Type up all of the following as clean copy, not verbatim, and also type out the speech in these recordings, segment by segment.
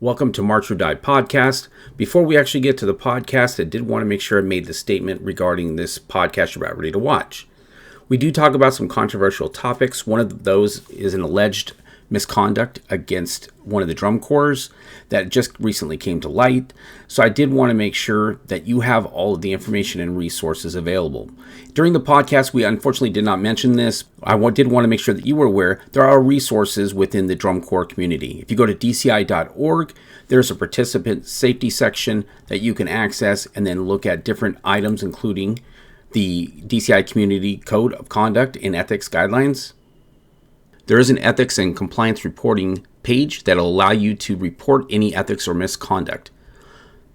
Welcome to March or Die podcast. Before we actually get to the podcast, I did want to make sure I made the statement regarding this podcast you're about ready to watch. We do talk about some controversial topics. One of those is an alleged misconduct against one of the drum corps that just recently came to light. So I did want to make sure that you have all of the information and resources available. During the podcast, we unfortunately did not mention this. I did want to make sure that you were aware there are resources within the drum corps community. If you go to dci.org, there's a participant safety section that you can access and then look at different items, including the DCI Community Code of Conduct and Ethics Guidelines. There is an ethics and compliance reporting page that will allow you to report any ethics or misconduct.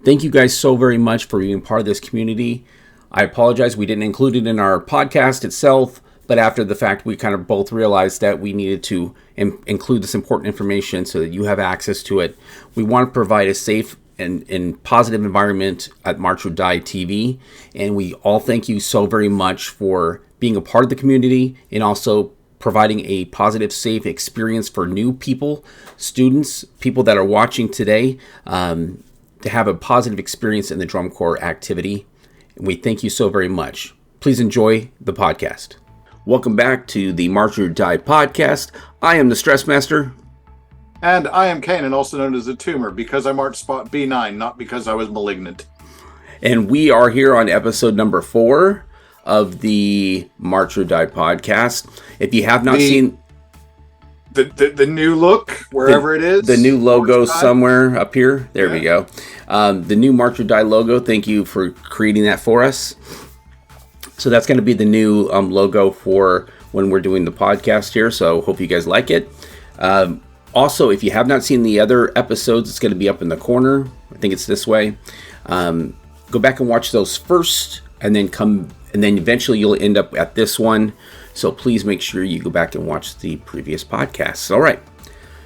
Thank you guys so very much for being part of this community. I apologize we didn't include it in our podcast itself, but after the fact we kind of both realized that we needed to include this important information so that you have access to it. We want to provide a safe and positive environment at March or Die TV, and we all thank you so very much for being a part of the community and also providing a positive, safe experience for new people, students, people that are watching today, to have a positive experience in the drum corps activity. And we thank you so very much. Please enjoy the podcast. Welcome back to the March or Die podcast. I am the Stress Master. And I am Kanan, also known as a tumor, because I marked spot B9, not because I was malignant. And we are here on episode number 4 of the March or Die podcast. If you have not seen the new look, wherever it is, the new logo somewhere up here, there we go. The new March or Die logo. Thank you for creating that for us. So that's going to be the new logo for when we're doing the podcast here. So hope you guys like it. Also, if you have not seen the other episodes, it's going to be up in the corner. I think it's this way. Go back and watch those first, and then eventually you'll end up at this one. So please make sure you go back and watch the previous podcasts. All right.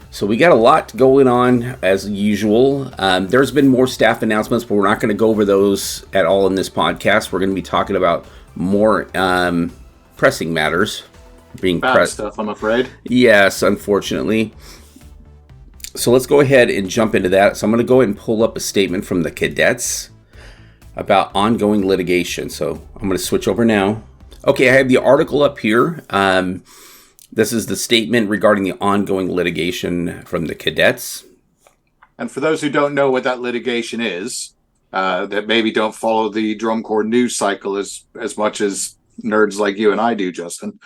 So we got a lot going on as usual. There's been more staff announcements, but we're not going to go over those at all in this podcast. We're going to be talking about more pressing matters. Bad stuff, I'm afraid. Yes, unfortunately. So let's go ahead and jump into that. So I'm going to go ahead and pull up a statement from the cadets about ongoing litigation. So I'm going to switch over now. Okay, I have the article up here. This is the statement regarding the ongoing litigation from the cadets. And for those who don't know what that litigation is, that maybe don't follow the drum corps news cycle as much as nerds like you and I do, Justin,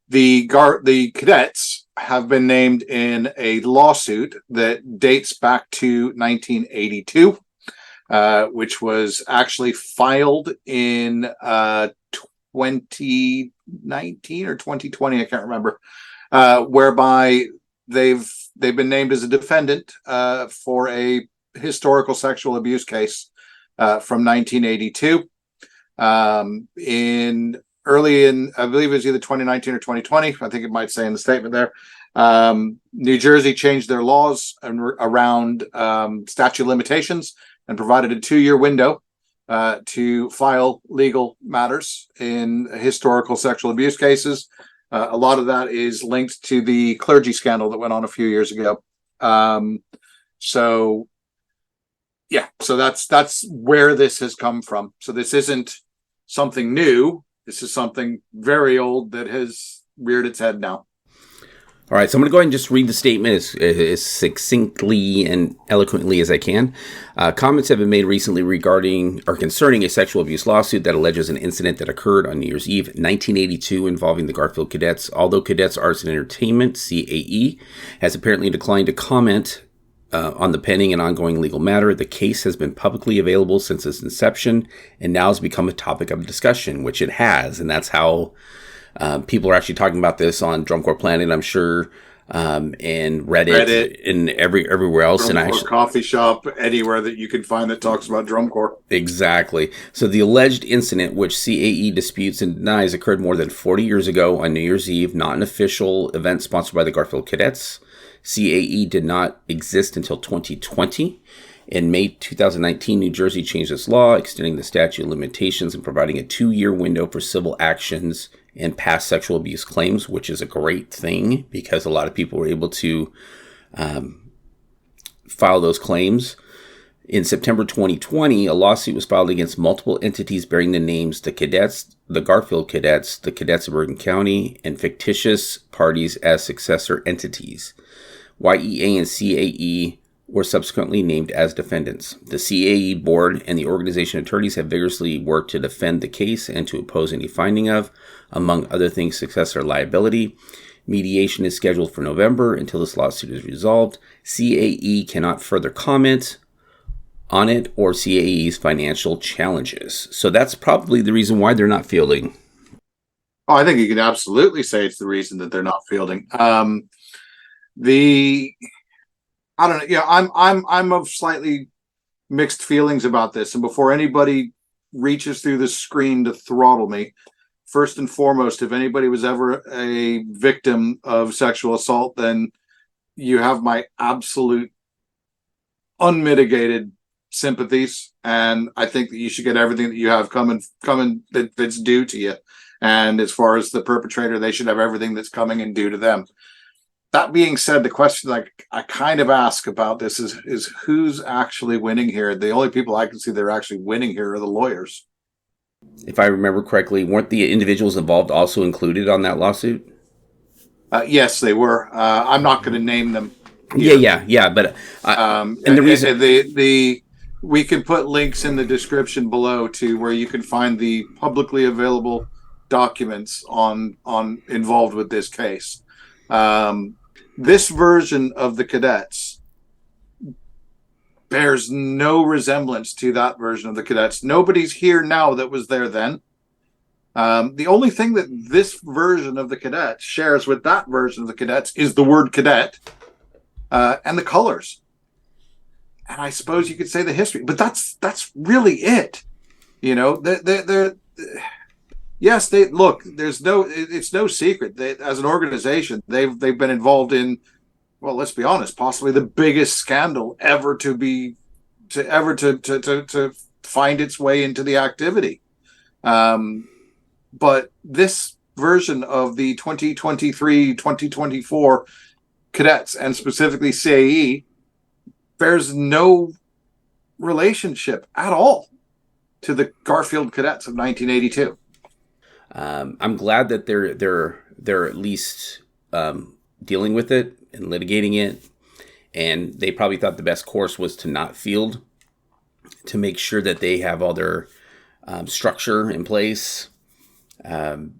the cadets have been named in a lawsuit that dates back to 1982. Which was actually filed in 2019 or 2020, I can't remember, whereby they've been named as a defendant for a historical sexual abuse case from 1982. Early in, I believe it was either 2019 or 2020, I think it might say in the statement there, New Jersey changed their laws around statute of limitations and provided a 2-year window to file legal matters in historical sexual abuse cases. A lot of that is linked to the clergy scandal that went on a few years ago. So that's where this has come from. So this isn't something new. This is something very old that has reared its head now. All right, so I'm going to go ahead and just read the statement as succinctly and eloquently as I can. Comments have been made recently regarding or concerning a sexual abuse lawsuit that alleges an incident that occurred on New Year's Eve, 1982, involving the Garfield Cadets. Although Cadets Arts and Entertainment, CAE, has apparently declined to comment on the pending and ongoing legal matter, the case has been publicly available since its inception and now has become a topic of discussion, which it has, and that's how people are actually talking about this on Drum Corps Planet, I'm sure, and Reddit and everywhere else. Drum and Corps coffee shop, anywhere that you can find that talks about Drum Corps. Exactly. So the alleged incident, which CAE disputes and denies, occurred more than 40 years ago on New Year's Eve, not an official event sponsored by the Garfield Cadets. CAE did not exist until 2020. In May 2019, New Jersey changed its law, extending the statute of limitations and providing a 2-year window for civil actions and past sexual abuse claims, which is a great thing because a lot of people were able to file those claims. In September 2020, a lawsuit was filed against multiple entities bearing the names the Cadets, the Garfield Cadets, the Cadets of Bergen County, and fictitious parties as successor entities. YEA and CAE were subsequently named as defendants. The CAE board and the organization attorneys have vigorously worked to defend the case and to oppose any finding of, among other things, successor liability. Mediation is scheduled for November until this lawsuit is resolved. CAE cannot further comment on it or CAE's financial challenges. So that's probably the reason why they're not fielding. Oh, I think you can absolutely say it's the reason that they're not fielding. I don't know. Yeah, I'm of slightly mixed feelings about this. And before anybody reaches through the screen to throttle me, first and foremost, if anybody was ever a victim of sexual assault, then you have my absolute unmitigated sympathies, and I think that you should get everything that you have coming that's due to you. And as far as the perpetrator, they should have everything that's coming and due to them. That being said, the question I kind of ask about this is who's actually winning here? The only people I can see that are actually winning here are the lawyers. If I remember correctly, weren't the individuals involved also included on that lawsuit? Yes, they were. I'm not going to name them. Yeah. But and the reason we can put links in the description below to where you can find the publicly available documents on involved with this case. This version of the Cadets bears no resemblance to that version of the Cadets. Nobody's here now that was there then. The only thing that this version of the Cadets shares with that version of the Cadets is the word cadet and the colors. And I suppose you could say the history, but that's really it. You know, they're yes, they look. It's no secret that as an organization, they've been involved in, well, let's be honest, possibly the biggest scandal ever to find its way into the activity. But this version of the 2023-2024 Cadets, and specifically CAE, bears no relationship at all to the Garfield Cadets of 1982. I'm glad that they're at least dealing with it and litigating it, and they probably thought the best course was to not field, to make sure that they have all their structure in place. It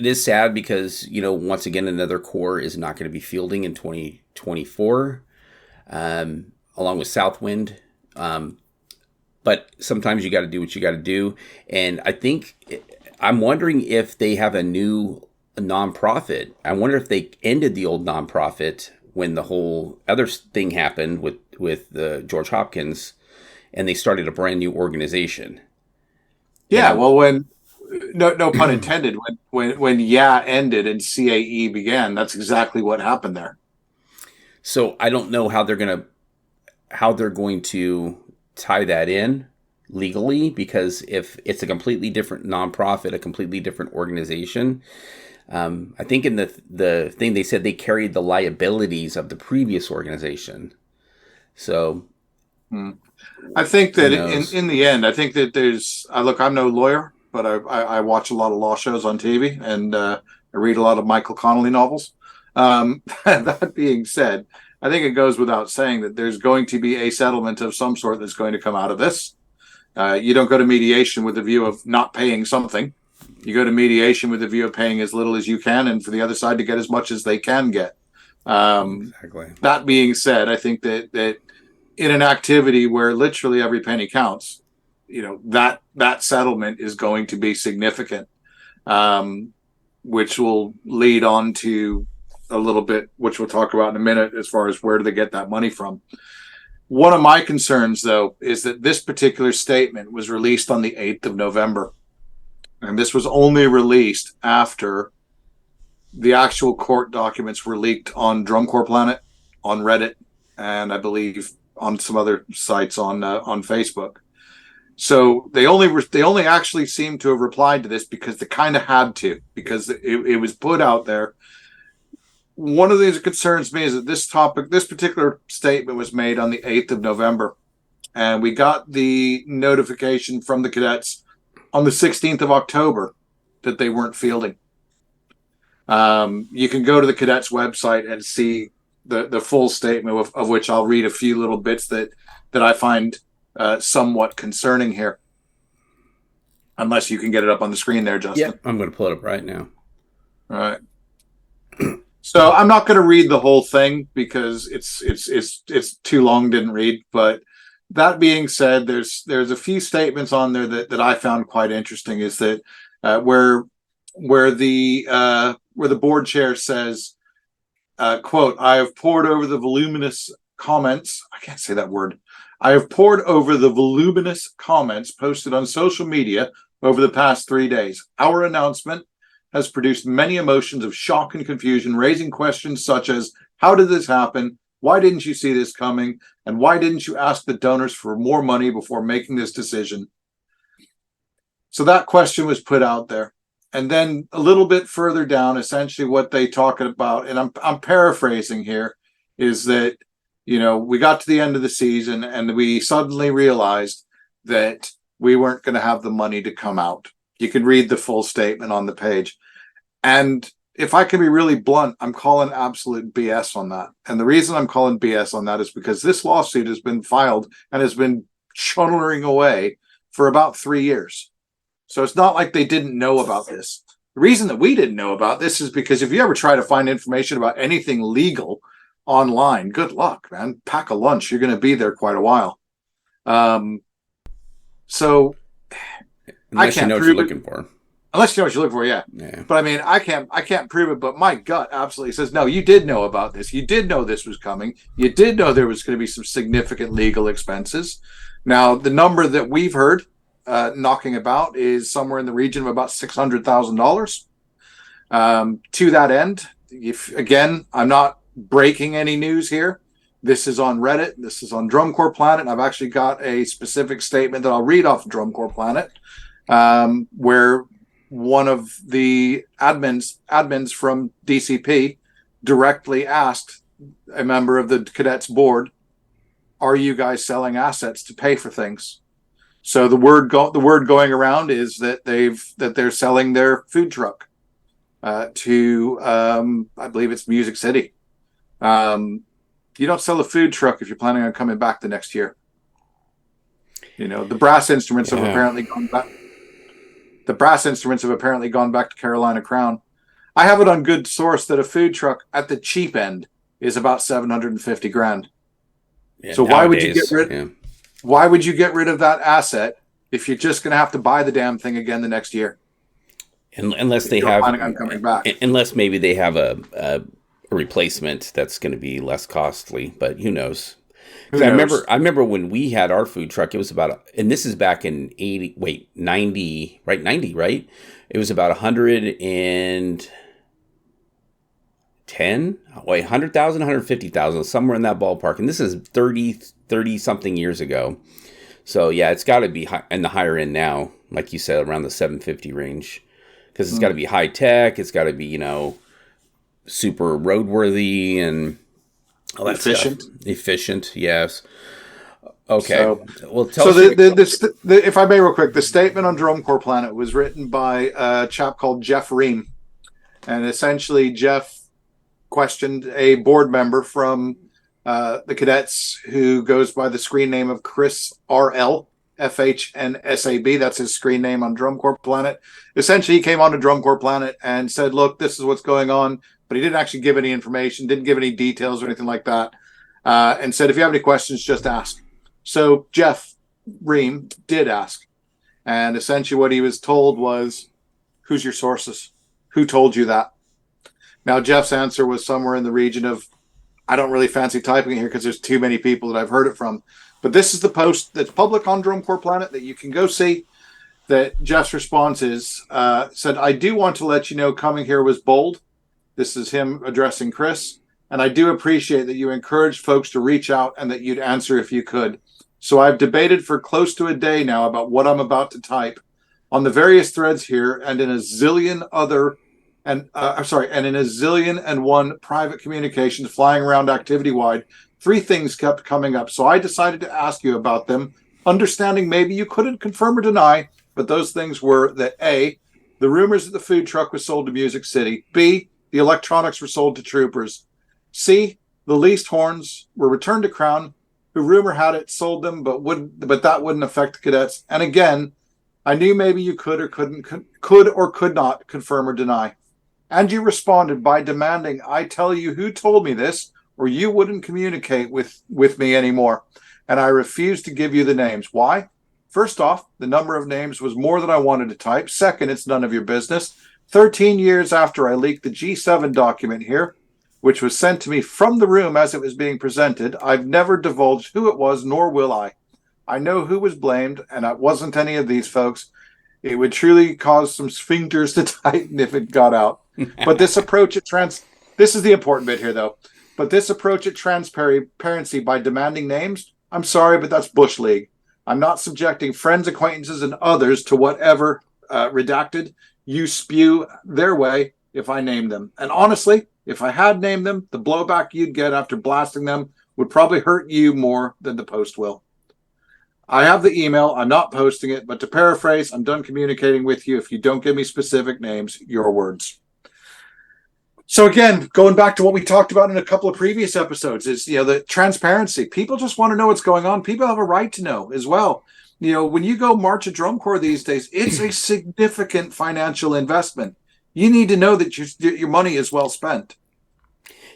is sad because, you know, once again, another Corps is not going to be fielding in 2024, along with Southwind. But sometimes you got to do what you got to do. And I think I'm wondering if they have a new nonprofit. I wonder if they ended the old nonprofit when the whole other thing happened with the George Hopkins, and they started a brand new organization. Yeah, well, when no pun intended, when ended and CAE began, that's exactly what happened there. So I don't know how they're going to tie that in legally, because if it's a completely different nonprofit, a completely different organization, I think in the thing they said they carried the liabilities of the previous organization. So I think that in the end, I think that I'm no lawyer, but I watch a lot of law shows on TV, and I read a lot of Michael Connolly novels. That being said, I think it goes without saying that there's going to be a settlement of some sort that's going to come out of this. You don't go to mediation with the view of not paying something. You go to mediation with the view of paying as little as you can, and for the other side to get as much as they can get. Exactly. That being said, I think that in an activity where literally every penny counts, you know, that settlement is going to be significant, which will lead on to a little bit, which we'll talk about in a minute, as far as where do they get that money from. One of my concerns, though, is that this particular statement was released on the 8th of November. And this was only released after the actual court documents were leaked on Drum Corps Planet, on Reddit, and I believe on some other sites on Facebook. So they only actually seem to have replied to this because they kind of had to, because it was put out there one of the things that concerns me is that this particular statement was made on the 8th of November, and we got the notification from the cadets on the 16th of October that they weren't fielding. You can go to the cadets website and see the full statement, of which I'll read a few little bits that I find somewhat concerning here. Unless you can get it up on the screen there, Justin. Yeah, I'm going to pull it up right now. All right. So I'm not going to read the whole thing because it's too long. Didn't read, but that being said, there's a few statements on there that I found quite interesting. Is that where the board chair says, quote, "I have pored over the voluminous comments." I can't say that word. "I have pored over the voluminous comments posted on social media over the past 3 days. Our announcement has produced many emotions of shock and confusion, raising questions such as, how did this happen? Why didn't you see this coming? And why didn't you ask the donors for more money before making this decision?" So that question was put out there. And then a little bit further down, essentially what they talk about, and I'm paraphrasing here, is that, we got to the end of the season and we suddenly realized that we weren't going to have the money to come out. You can read the full statement on the page. And if I can be really blunt, I'm calling absolute BS on that. And the reason I'm calling BS on that is because this lawsuit has been filed and has been chunnering away for about 3 years. So it's not like they didn't know about this. The reason that we didn't know about this is because if you ever try to find information about anything legal online, good luck, man. Pack a lunch. You're going to be there quite a while. So Unless you know what you're looking for. Unless you know what you're looking for, yeah. But I mean, I can't prove it, but my gut absolutely says, no, you did know about this. You did know this was coming. You did know there was going to be some significant legal expenses. Now, the number that we've heard knocking about is somewhere in the region of about $600,000. To that end, again, I'm not breaking any news here. This is on Reddit. This is on Drum Corps Planet. I've actually got a specific statement that I'll read off Drum Corps Planet, where one of the admins from DCP directly asked a member of the cadets board, "Are you guys selling assets to pay for things?" So the word going around is that they're selling their food truck to I believe it's Music City. You don't sell a food truck if you're planning on coming back the next year. The brass instruments have apparently gone back. The brass instruments have apparently gone back to Carolina Crown. I have it on good source that a food truck at the cheap end is about $750,000. Yeah, so why would you get rid? Yeah. Why would you get rid of that asset if you're just going to have to buy the damn thing again the next year? Unless they have, planning on coming back. Unless maybe they have a replacement that's going to be less costly, but who knows? I remember when we had our food truck, it was about, and this is back in 90, right? 90, right? It was about 110, 100,000, 150,000, somewhere in that ballpark. And this is 30 something years ago. So yeah, it's got to be in the higher end now, like you said, around the 750 range, because it's got to be high tech. It's got to be, super roadworthy and all that efficient. Stuff. Efficient, yes. Okay. So, well, tell us. If I may, real quick, the statement on Drum Corps Planet was written by a chap called Jeff Ream, and essentially Jeff questioned a board member from the cadets who goes by the screen name of Chris RL. FHNSAB, that's his screen name on Drum Corps Planet. Essentially, he came on to Drum Corps Planet and said, look, this is what's going on, but he didn't actually give any information, didn't give any details or anything like that, and said, if you have any questions, just ask. So Jeff Ream did ask, and essentially what he was told was, who's your sources? Who told you that? Now, Jeff's answer was somewhere in the region of, I don't really fancy typing it here because there's too many people that I've heard it from. But this is the post that's public on Drum Corps Planet that you can go see. That Jeff's response is, said, I do want to let you know coming here was bold. This is him addressing Chris. And I do appreciate that you encouraged folks to reach out and that you'd answer if you could. So I've debated for close to a day now about what I'm about to type on the various threads here and in a zillion other and I'm sorry, and in a zillion and one private communications flying around activity wide, three things kept coming up. So I decided to ask you about them, understanding maybe you couldn't confirm or deny, but those things were that A, the rumors that the food truck was sold to Music City, B, the electronics were sold to troopers, C, the leased horns were returned to Crown, who rumor had it sold them, but that wouldn't affect the cadets. And again, I knew maybe you could or could not confirm or deny. And you responded by demanding I tell you who told me this, or you wouldn't communicate with me anymore. And I refused to give you the names. Why? First off, the number of names was more than I wanted to type. Second, it's none of your business. 13 years after I leaked the G7 document here, which was sent to me from the room as it was being presented, I've never divulged who it was, nor will I. I know who was blamed, and it wasn't any of these folks. It would truly cause some sphincters to tighten if it got out. But this approach at this is the important bit here, though. But this approach at transparency by demanding names, I'm sorry, but that's Bush League. I'm not subjecting friends, acquaintances, and others to whatever redacted you spew their way if I name them. And honestly, if I had named them, the blowback you'd get after blasting them would probably hurt you more than the post will. I have the email. I'm not posting it, but to paraphrase, I'm done communicating with you if you don't give me specific names, your words. So again, going back to what we talked about in a couple of previous episodes is, the transparency. People just want to know what's going on. People have a right to know as well. When you go march a drum corps these days, it's a significant financial investment. You need to know that your money is well spent.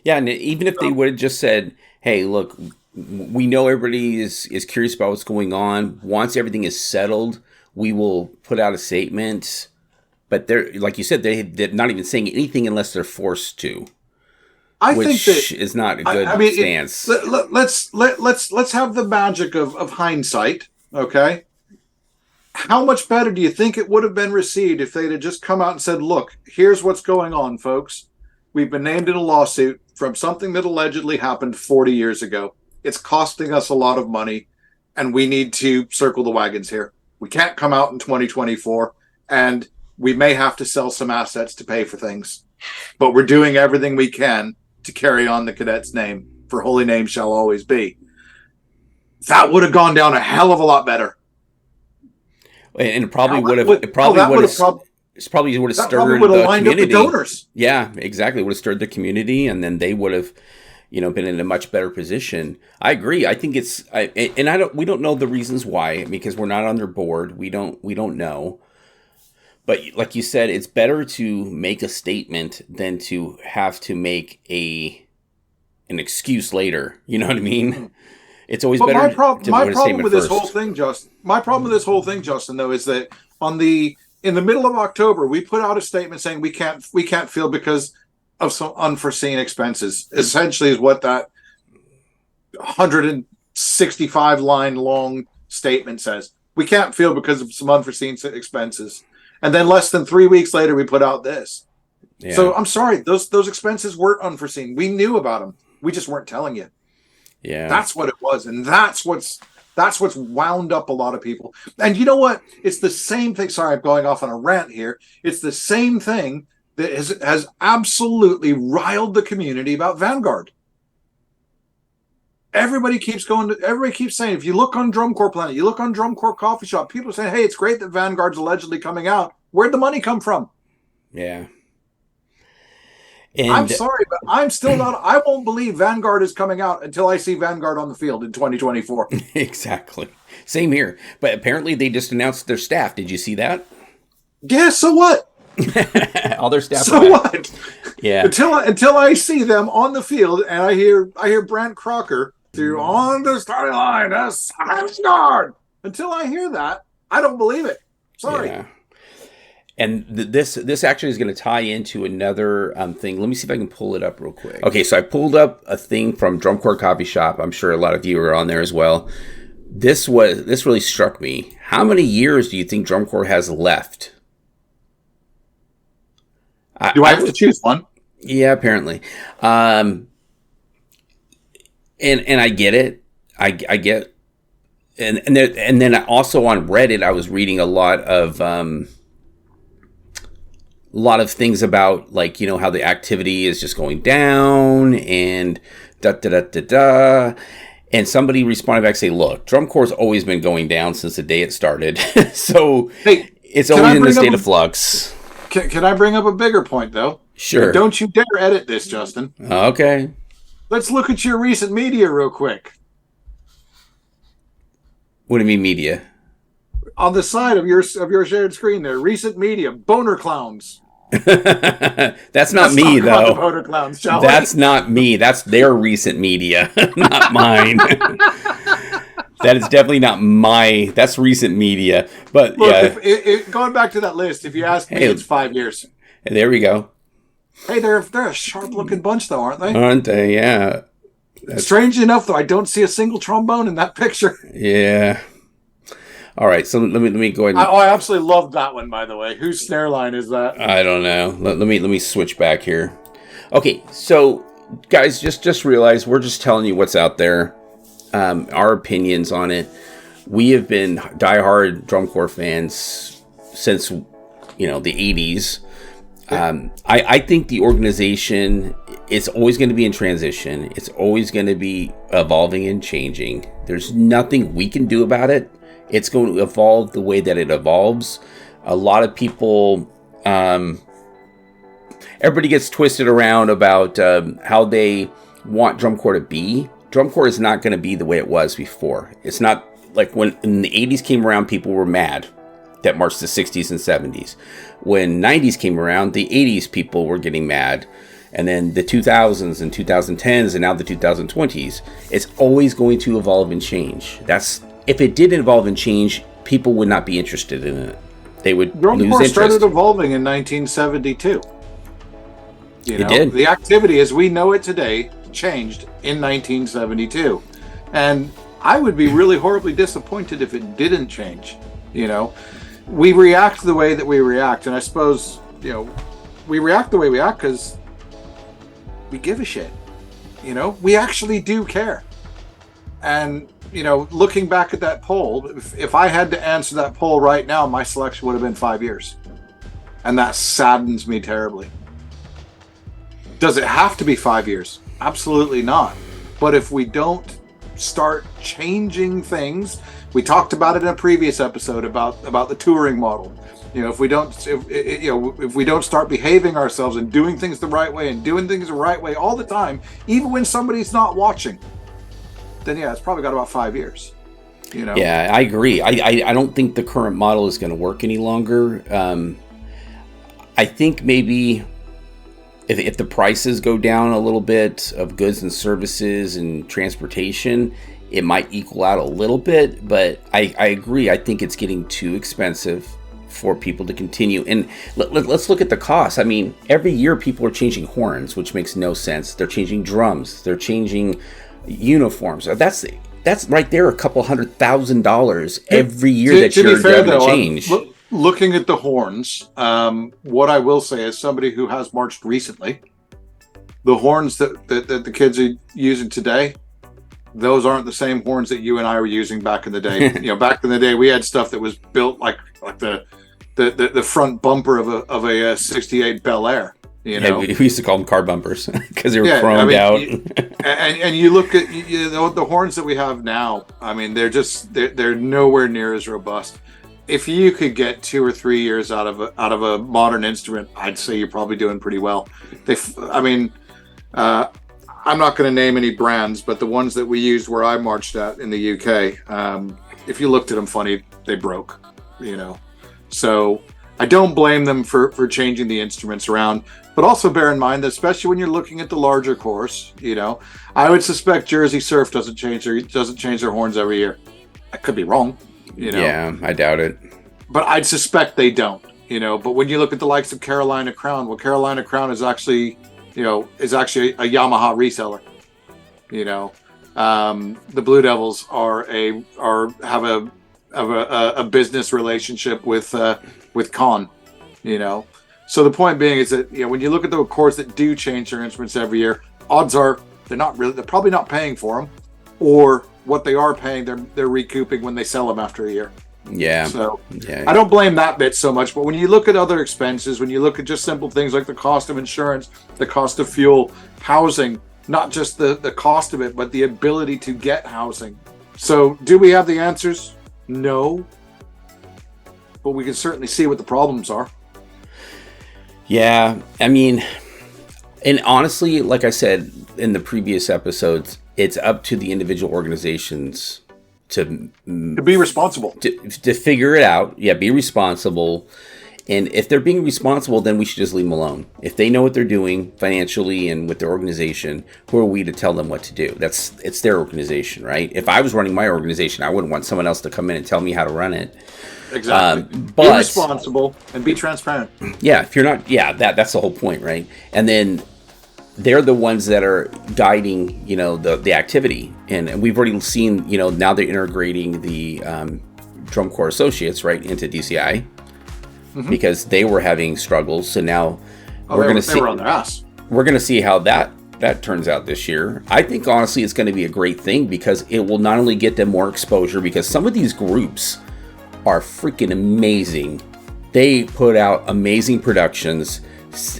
Yeah, and even if they would have just said, hey, look, we know everybody is curious about what's going on. Once everything is settled, we will put out a statement. But they're, like you said, they're not even saying anything unless they're forced to. I think that is not a good stance. Let's have the magic of hindsight. Okay, how much better do you think it would have been received if they'd have just come out and said, "Look, here's what's going on, folks. We've been named in a lawsuit from something that allegedly happened 40 years ago. It's costing us a lot of money, and we need to circle the wagons here. We can't come out in 2024, and we may have to sell some assets to pay for things. But we're doing everything we can to carry on the cadet's name, for holy name shall always be." That would have gone down a hell of a lot better. And it probably would have. It probably would have stirred the community. Donors. Yeah, exactly. Would have stirred the community, and then they would have, been in a much better position. I agree. I think we don't know the reasons why, because we're not on their board. We don't know. But like you said, it's better to make a statement than to have to make an excuse later. You know what I mean? It's always better. My problem with this whole thing, Justin, though, is that in the middle of October, we put out a statement saying we can't field because of some unforeseen expenses. Essentially, is what that 165 line long statement says. We can't field because of some unforeseen expenses. And then less than 3 weeks later, we put out this. Yeah. So I'm sorry, those expenses weren't unforeseen. We knew about them. We just weren't telling you. Yeah, that's what it was, and that's what's wound up a lot of people. And you know what? It's the same thing. Sorry, I'm going off on a rant here. It's the same thing that has absolutely riled the community about Vanguard. Everybody keeps saying, if you look on Drum Corps Planet, you look on Drum Corps Coffee Shop, people are saying, hey, it's great that Vanguard's allegedly coming out. Where'd the money come from? Yeah. And I'm sorry, but I'm still not. I won't believe Vanguard is coming out until I see Vanguard on the field in 2024. Exactly. Same here. But apparently they just announced their staff. Did you see that? Yeah, so what? All their staff. So what? Yeah. Until I see them on the field and I hear Brant Crocker through on the starting line as Vanguard. Until I hear that, I don't believe it. Sorry. Yeah. And this actually is going to tie into another thing. Let me see if I can pull it up real quick. Okay, so I pulled up a thing from Drum Corps Coffee Shop. I'm sure a lot of you are on there as well. This really struck me. How many years do you think Drum Corps has left? Do I have to choose one? Yeah, apparently. And I get it. I get. And then also on Reddit, I was reading a lot of lot of things about, like, how the activity is just going down and da-da-da-da-da. And somebody responded back, say, look, drum corps has always been going down since the day it started. So hey, it's always in a state of flux. Can I bring up a bigger point, though? Sure. And don't you dare edit this, Justin. Okay. Let's look at your recent media real quick. What do you mean media? On the side of your shared screen there, recent media, boner clowns. That's not me, though. Boner clowns, That's not me. That's their recent media, not mine. That is definitely not that's recent media. But look, yeah. Going back to that list, if you ask me, it's 5 years. There we go. Hey, they're a sharp-looking bunch, though, aren't they? Aren't they? Yeah. Strangely enough, though, I don't see a single trombone in that picture. Yeah. All right, so let me go ahead. I absolutely love that one, by the way. Whose snare line is that? I don't know. Let me switch back here. Okay, so guys, just realize we're just telling you what's out there, our opinions on it. We have been diehard drum corps fans since the 80s. I think the organization is always going to be in transition. It's always going to be evolving and changing. There's nothing we can do about it. It's going to evolve the way that it evolves. A lot of people, everybody gets twisted around about how they want drum corps to be. Drum corps is not going to be the way it was before. It's not like when the 80s came around, people were mad that marched the 60s and 70s. When 90s came around, the 80s people were getting mad. And then the 2000s and 2010s and now the 2020s. It's always going to evolve and change. If it did evolve and change, people would not be interested in it. They would drum lose corps interest. started evolving in 1972. It did. The activity as we know it today changed in 1972. And I would be really horribly disappointed if it didn't change. We react the way that we react. And I suppose, we react the way we act because we give a shit. We actually do care. And, looking back at that poll, if I had to answer that poll right now, my selection would have been 5 years. And that saddens me terribly. Does it have to be 5 years? Absolutely not. But if we don't start changing things, we talked about it in a previous episode about the touring model. If we don't start behaving ourselves and doing things the right way and doing things the right way all the time, even when somebody's not watching, then it's probably got about 5 years. Yeah, I agree. I don't think the current model is going to work any longer. I think maybe if the prices go down a little bit of goods and services and transportation, it might equal out a little bit. But I agree. I think it's getting too expensive for people to continue. And let's look at the cost. I mean, every year people are changing horns, which makes no sense. They're changing drums. They're changing uniforms. That's right there, $200,000 every year that you're having to change. Looking at the horns, what I will say as somebody who has marched recently, the horns that the kids are using today, those aren't the same horns that you and I were using back in the day. Back in the day, we had stuff that was built like the front bumper of a '68 Bel Air. Yeah, we used to call them car bumpers because they were chromed out. And you look at the horns that we have now. I mean, they're nowhere near as robust. If you could get 2 or 3 years out of a modern instrument, I'd say you're probably doing pretty well. I'm not going to name any brands, but the ones that we used where I marched at in the UK, if you looked at them funny, they broke. So I don't blame them for changing the instruments around. But also bear in mind that especially when you're looking at the larger course, I would suspect Jersey Surf doesn't change their horns every year. I could be wrong, Yeah, I doubt it. But I'd suspect they don't, But when you look at the likes of Carolina Crown, well, Carolina Crown is actually a Yamaha reseller. The Blue Devils have a business relationship with Con, So the point being is that when you look at the corps that do change their instruments every year, odds are they're probably not paying for them, or what they are paying they're recouping when they sell them after a year. Yeah. So Yeah. I don't blame that bit so much. But when you look at other expenses, when you look at just simple things like the cost of insurance, the cost of fuel, housing, not just the cost of it, but the ability to get housing. So do we have the answers? No. But we can certainly see what the problems are. Yeah. I mean, and honestly, like I said in the previous episodes, it's up to the individual organizations to be responsible, to figure it out. Yeah, be responsible. And if they're being responsible, then we should just leave them alone. If they know what they're doing financially and with their organization, who are we to tell them what to do? It's their organization, right? If I was running my organization, I wouldn't want someone else to come in and tell me how to run it. Exactly. But be responsible and be transparent. Yeah, if you're not, that's the whole point, right? And then they're the ones that are guiding, the activity. And we've already seen, now they're integrating the Drum Corps Associates right into DCI. Because they were having struggles, so now we're going to see. They were on their ass. We're going to see how that turns out this year. I think honestly, it's going to be a great thing because it will not only get them more exposure, because some of these groups are freaking amazing. They put out amazing productions.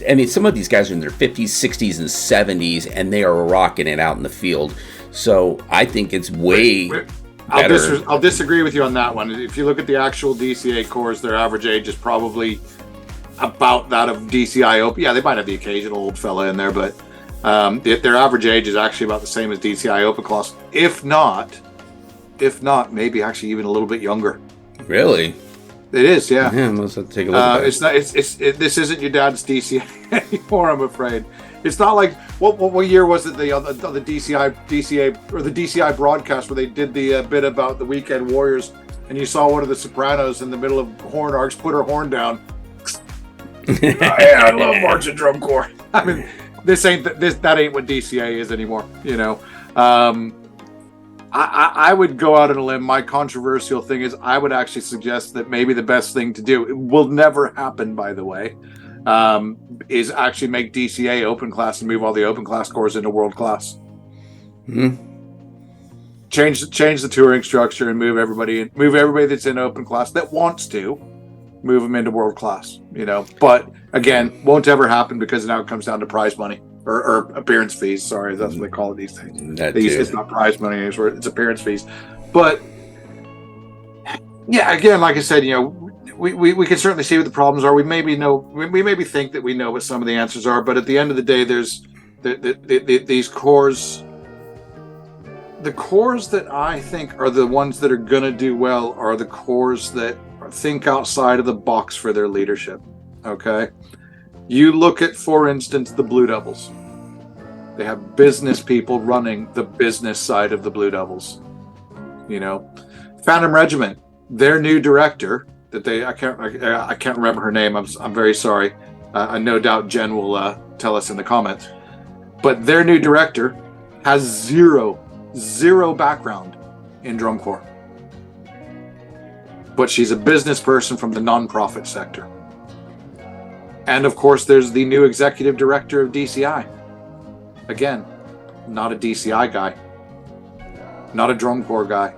I mean, some of these guys are in their 50s, 60s, and 70s, and they are rocking it out in the field. So I think it's way. I'll disagree with you on that one. If you look at the actual DCA cores, their average age is probably about that of DCI Open. Yeah, they might have the occasional old fella in there, but their average age is actually about the same as DCI Open class. If not, maybe actually even a little bit younger. Really? It is, yeah. Yeah, let's take a look at it. This isn't your dad's DCA anymore, I'm afraid. It's not like what year was it the DCI or the DCI broadcast where they did the bit about the Weekend Warriors and you saw one of the Sopranos in the middle of horn arcs put her horn down. I love marching drum corps. I mean, that ain't what DCA is anymore. I would go out on a limb. My controversial thing is I would actually suggest that maybe the best thing to do, it will never happen, by the way, is actually make DCA open class and move all the open class corps into world class. Change the touring structure and move everybody that's in open class that wants to move them into world class. But again, won't ever happen because now it comes down to prize money or appearance fees. Sorry, that's what they call it these days. It's not prize money anymore; it's appearance fees. But yeah, again, like I said, we can certainly see what the problems are. We maybe think that we know what some of the answers are, but at the end of the day, there's these cores. The cores that I think are the ones that are going to do well are the cores that think outside of the box for their leadership. Okay, you look at, for instance, the Blue Devils. They have business people running the business side of the Blue Devils. Phantom Regiment, their new director. I can't remember her name. I'm very sorry. I no doubt Jen will tell us in the comments. But their new director has zero background in drum corps. But she's a business person from the nonprofit sector. And of course, there's the new executive director of DCI. Again, not a DCI guy, not a drum corps guy.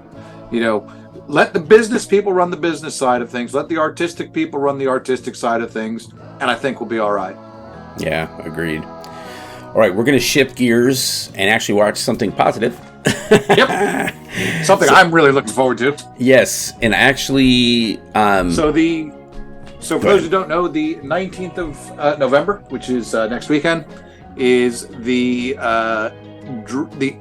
Let the business people run the business side of things. Let the artistic people run the artistic side of things. And I think we'll be all right. Yeah, agreed. All right, we're going to shift gears and actually watch something positive. Yep. Something I'm really looking forward to. Yes, and actually... So for those who don't know, the 19th of November, which is next weekend, is the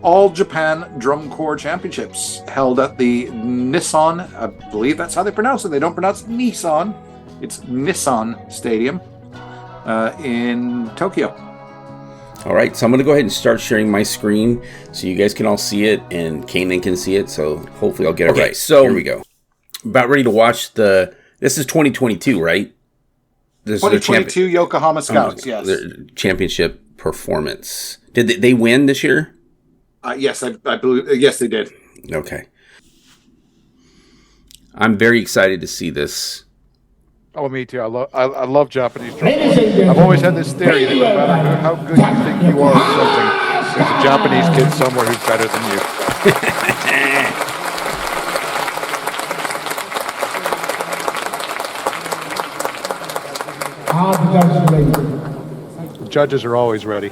All Japan Drum Corps Championships held at the Nissan, I believe that's how they pronounce it. They don't pronounce Nissan. It's Nissan Stadium in Tokyo. All right, so I'm going to go ahead and start sharing my screen so you guys can all see it and Kanan can see it. So hopefully I'll get it right. So here we go. About ready to watch this is 2022, right? This 2022 Yokohama Scouts, yes. The championship performance. Did they win this year? Yes, I believe. Yes, they did. Okay. I'm very excited to see this. Oh, me too. I love Japanese drum corps. I've always had this theory that no matter how good you think you are at something, there's a Japanese kid somewhere who's better than you. The judges are always ready.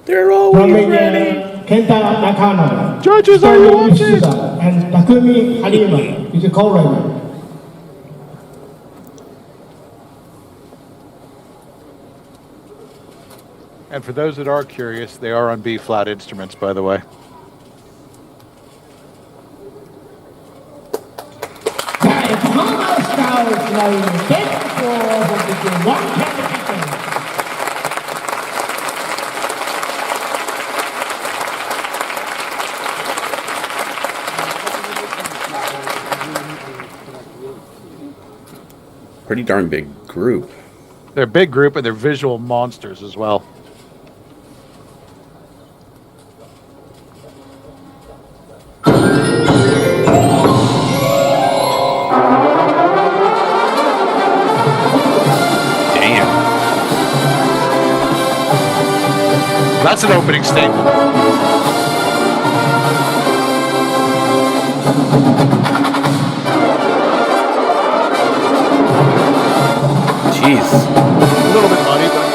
They're always ready. Kenta Nakano. Judges, are you watching? And Takumi Harima is a co-rider. And for those that are curious, they are on B-flat instruments, by the way. Yokohama Scouts riding dead for between 110 and Pretty darn big group. They're a big group, and they're visual monsters as well. That's an opening statement. Jeez. A little bit muddy, but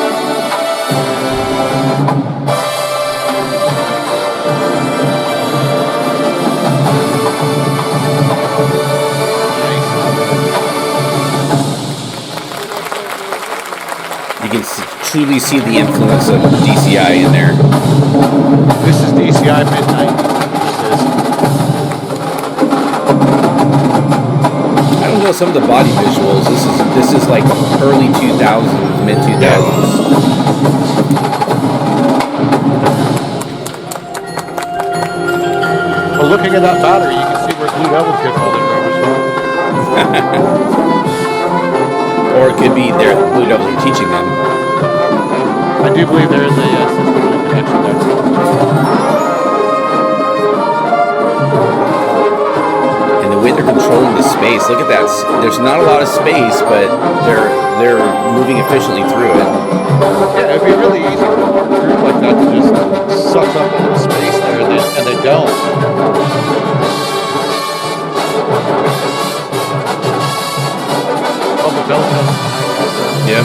You can truly see the influence of DCI in there. this is DCI midnight. I don't know some of the body visuals. This is like early 2000s, mid 2000s. Well, looking at that battery, you can see where Blue Devils get all their numbers from. Or it could be their Blue Devils are teaching them. I do believe there is a system connection there. And the way they're controlling the space, look at that. There's not a lot of space, but they're moving efficiently through it. Yeah, it'd be really easy for a group like that to just suck up all the space there, and they don't. Oh, the bell tower. Yeah.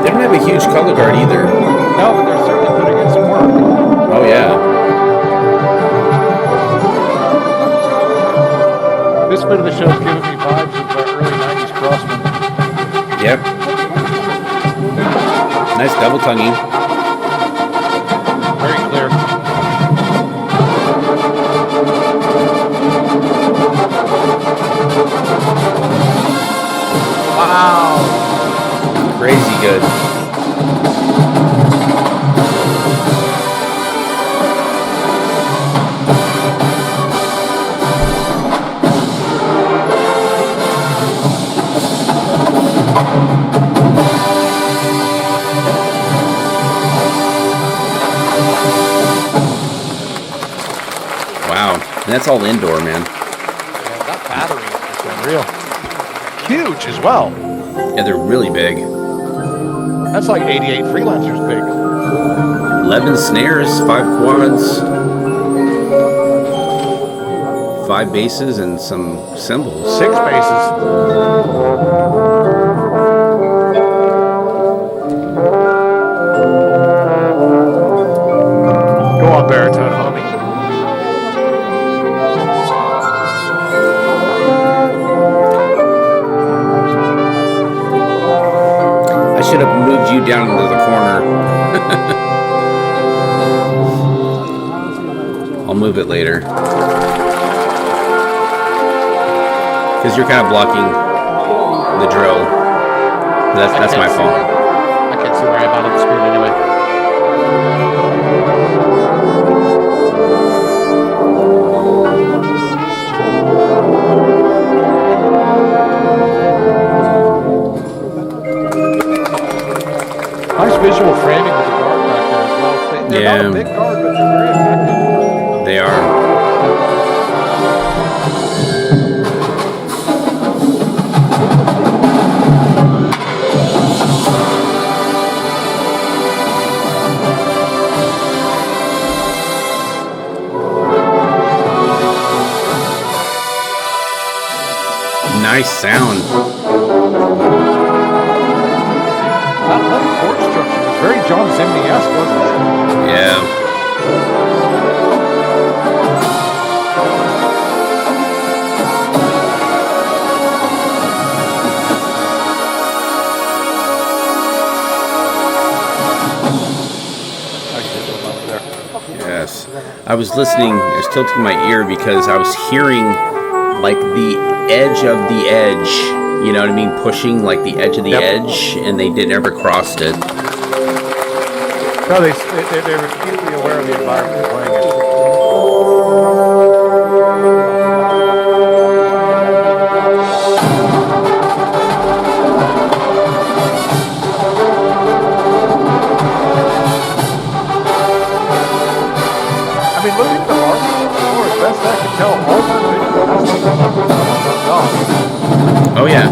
They don't have a huge color guard either. No, but they're certainly putting in some work. Oh yeah. This bit of the show's giving me vibes of early 90s Crossman. Yep. Nice double tonguing. Very clear. Wow. Crazy good. Wow. And that's all indoor, man. Yeah, that battery is unreal. Huge as well. Yeah, they're really big. That's like 88 freelancers big. 11 snares, 5 quads, 5 basses, and some cymbals. 6 bases. Go on, baritone, homie. I should have moved you down into the corner. I'll move it later. Because you're kind of blocking the drill. That's my fault. I can't see where I am out on the screen anyway. Nice visual framing with the guard back there as well. They're not a big guard, but they're very effective. They are. Nice sound. That whole chord structure was very John Zimney-esque, wasn't it? Yeah. Yes. I was listening, I was tilting my ear because I was hearing like the edge of the edge, you know what I mean? Pushing like the edge of the edge, and they never crossed it. No, they were acutely aware of the environment playing it. I mean, look at the art before. As best I can tell, all the videos. Oh yeah,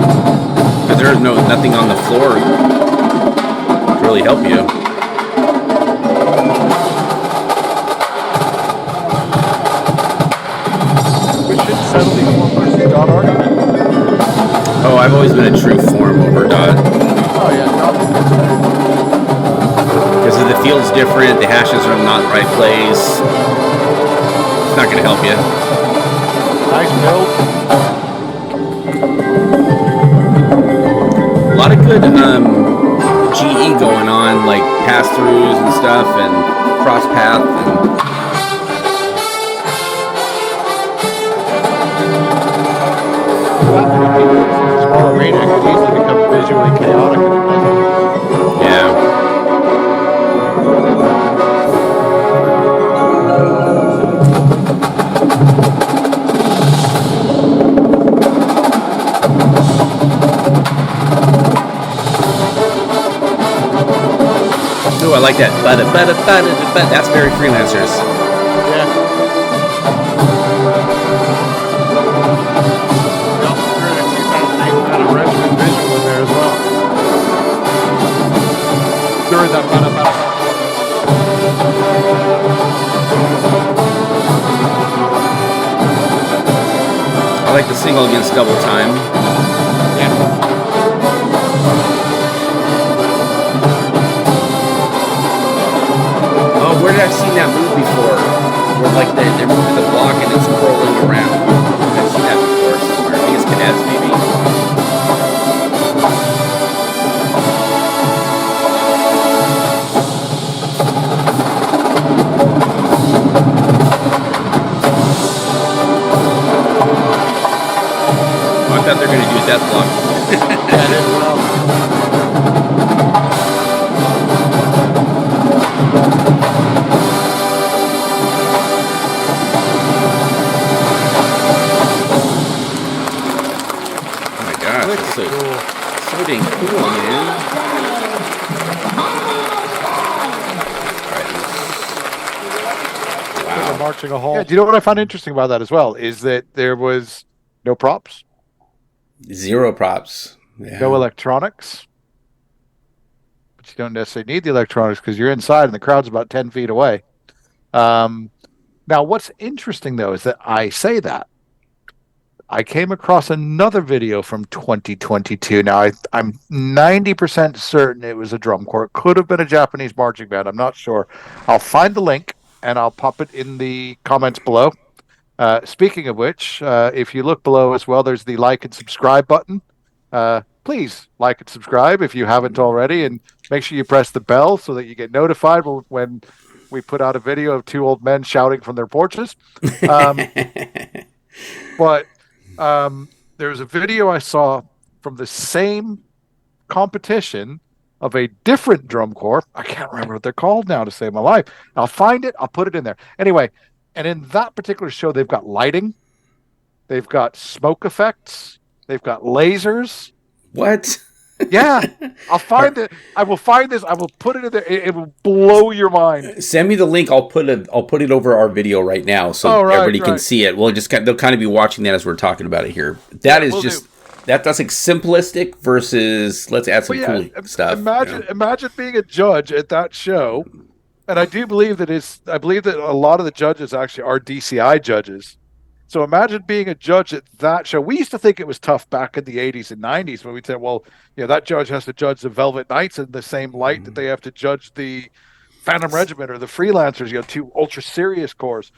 because there's nothing on the floor to really help you. We should settle the form versus dot argument. Oh, I've always been a true form over dot. Oh yeah, dot. Because the field's different, the hashes are not in the right place. It's not going to help you. Nice build. A lot of good GE going on, like pass-throughs and stuff, and cross-path. And Small arena could easily become visually chaotic if it doesn't. yeah. Ooh, I like that. That's very Freelancers. Yeah. Well, threw in a 2008 harassment visual in there as well. During that I like the single against double time. Oh, where did I see that move before? Where like they're moving the block and it's whirling around. I've seen that before somewhere. I think it's Cadets maybe. Oh, I thought they were going to do a death block. So dang cool, man. Wow. Marching a hall. Yeah, do you know what I found interesting about that as well? Is that there was no props. Zero props. Yeah. No electronics. But you don't necessarily need the electronics because you're inside and the crowd's about 10 feet away. Now, what's interesting, though, is that I say that. I came across another video from 2022. Now, I'm 90% certain it was a drum corps. It could have been a Japanese marching band. I'm not sure. I'll find the link, and I'll pop it in the comments below. Speaking of which, if you look below as well, there's the like and subscribe button. Please like and subscribe if you haven't already, and make sure you press the bell so that you get notified when we put out a video of two old men shouting from their porches. But there's a video I saw from the same competition of a different drum corps. I can't remember what they're called now to save my life. I'll find it. I'll put it in there. Anyway, and in that particular show, they've got lighting. They've got smoke effects. They've got lasers. What? Yeah. I'll find it. I will find this. I will put it in there. It will blow your mind. Send me the link. I'll put it over our video right now so everybody can see it. They'll kind of be watching that as we're talking about it here. That is that's like simplistic versus let's add some cool stuff. Imagine being a judge at that show, and I believe that a lot of the judges actually are DCI judges. So imagine being a judge at that show. We used to think it was tough back in the 80s and 90s when we'd say, well, that judge has to judge the Velvet Knights in the same light that they have to judge the Phantom Regiment or the Freelancers, two ultra serious corps.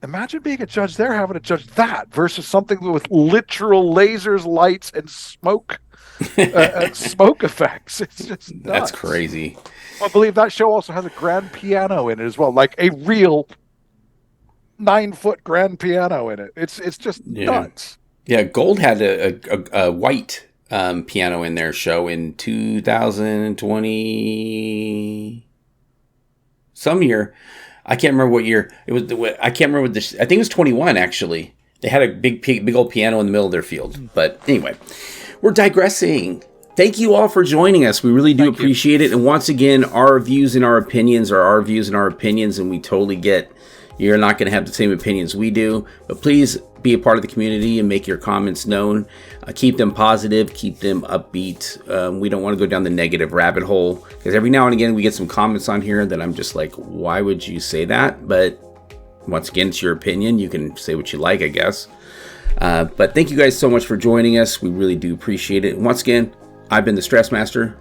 Imagine being a judge there, having to judge that versus something with literal lasers, lights, and smoke effects. It's just nuts. That's crazy. I believe that show also has a grand piano in it as well, like a real 9-foot grand piano in it. It's just nuts. Yeah, Gold had a white piano in their show in 2020 some year. I can't remember what year it was. I can't remember I think it was 21 actually. They had a big old piano in the middle of their field. But anyway, we're digressing. Thank you all for joining us. We really do appreciate it. And once again, our views and our opinions are our views and our opinions, and we totally get you're not going to have the same opinions we do. But please be a part of the community and make your comments known. Keep them positive. Keep them upbeat. We don't want to go down the negative rabbit hole, because every now and again we get some comments on here that I'm just like, why would you say that? But once again, it's your opinion. You can say what you like, I guess. But thank you guys so much for joining us. We really do appreciate it. And once again, I've been the Stress Master.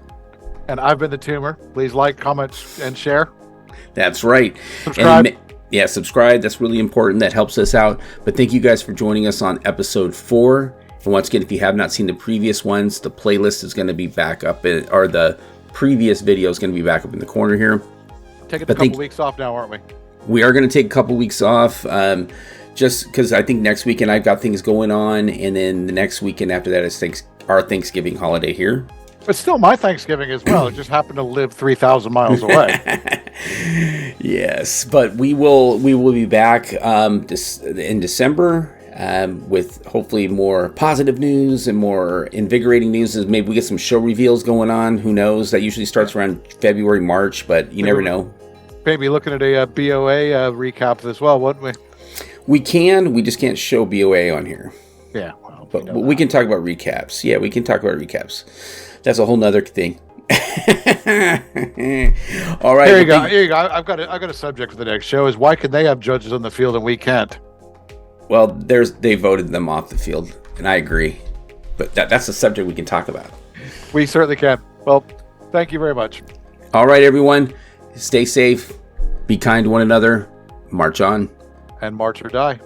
And I've been the Tumor. Please like, comment, and share. That's right. Subscribe. And subscribe. That's really important. That helps us out. But thank you guys for joining us on episode 4. And once again, if you have not seen the previous ones, the playlist is going to be back up, or the previous video is going to be back up in the corner here. Taking a couple weeks off now, aren't we? We are going to take a couple weeks off, just because I think next weekend I've got things going on, and then the next weekend after that is our Thanksgiving holiday here. It's still my Thanksgiving as well. It just happened to live 3,000 miles away. Yes, but we will be back in December with hopefully more positive news and more invigorating news. Maybe we get some show reveals going on. Who knows? That usually starts around February, March, but you never know. Maybe looking at a BOA recap as well, wouldn't we? We can. We just can't show BOA on here. Yeah, well, but we can talk about recaps. Yeah, we can talk about recaps. That's a whole nother thing. All right. Here you go. I've got a subject for the next show. Is why can they have judges on the field and we can't? Well, they voted them off the field, and I agree. But that's a subject we can talk about. We certainly can. Well, thank you very much. All right, everyone. Stay safe. Be kind to one another. March on. And march or die.